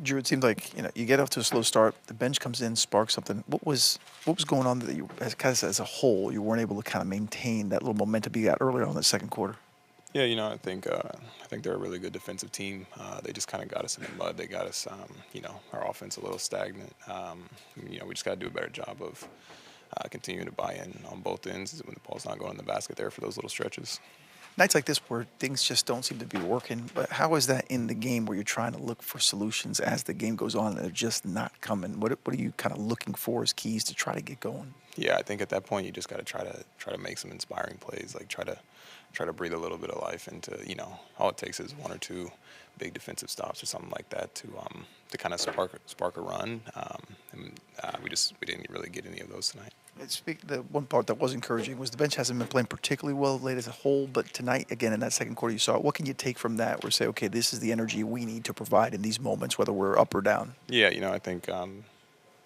Drew, it seemed like you get off to a slow start. The bench comes in, sparks something. What was going on that you, as a whole, you weren't able to kind of maintain that little momentum you got earlier on in the second quarter? Yeah, I think they're a really good defensive team. They just kind of got us in the mud. They got us, our offense a little stagnant. We just got to do a better job of continuing to buy in on both ends when the ball's not going in the basket there for those little stretches. Nights like this where things just don't seem to be working, but how is that in the game where you're trying to look for solutions as the game goes on and they're just not coming? What are you kind of looking for as keys to try to get going? Yeah, I think at that point you just got to try to make some inspiring plays, like try to breathe a little bit of life into, all it takes is one or two big defensive stops or something like that to kind of spark a run. We didn't really get any of those tonight. The one part that was encouraging was the bench hasn't been playing particularly well late as a whole, but tonight, again, in that second quarter, you saw it. What can you take from that where say, okay, this is the energy we need to provide in these moments, whether we're up or down? Yeah, I think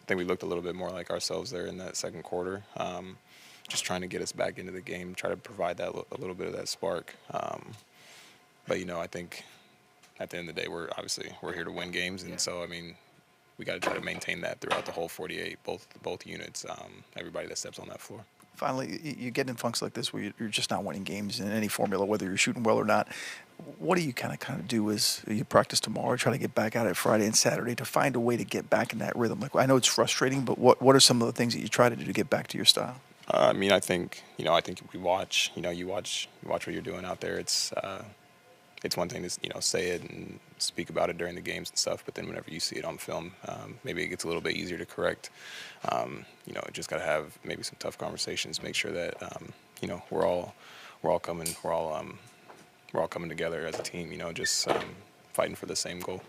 we looked a little bit more like ourselves there in that second quarter. Just trying to get us back into the game, try to provide a little bit of that spark. But I think at the end of the day, we're here to win games, and so we got to try to maintain that throughout the whole 48, both units, everybody that steps on that floor. Finally, you get in funks like this where you're just not winning games in any formula, whether you're shooting well or not. What do you kind of do as you practice tomorrow, try to get back at it Friday and Saturday to find a way to get back in that rhythm? Like I know it's frustrating, but what are some of the things that you try to do to get back to your style? I think we watch. You watch what you're doing out there. It's one thing to say it and speak about it during the games and stuff, but then whenever you see it on film, maybe it gets a little bit easier to correct. Just got to have maybe some tough conversations, make sure that we're all coming together as a team. Just fighting for the same goal.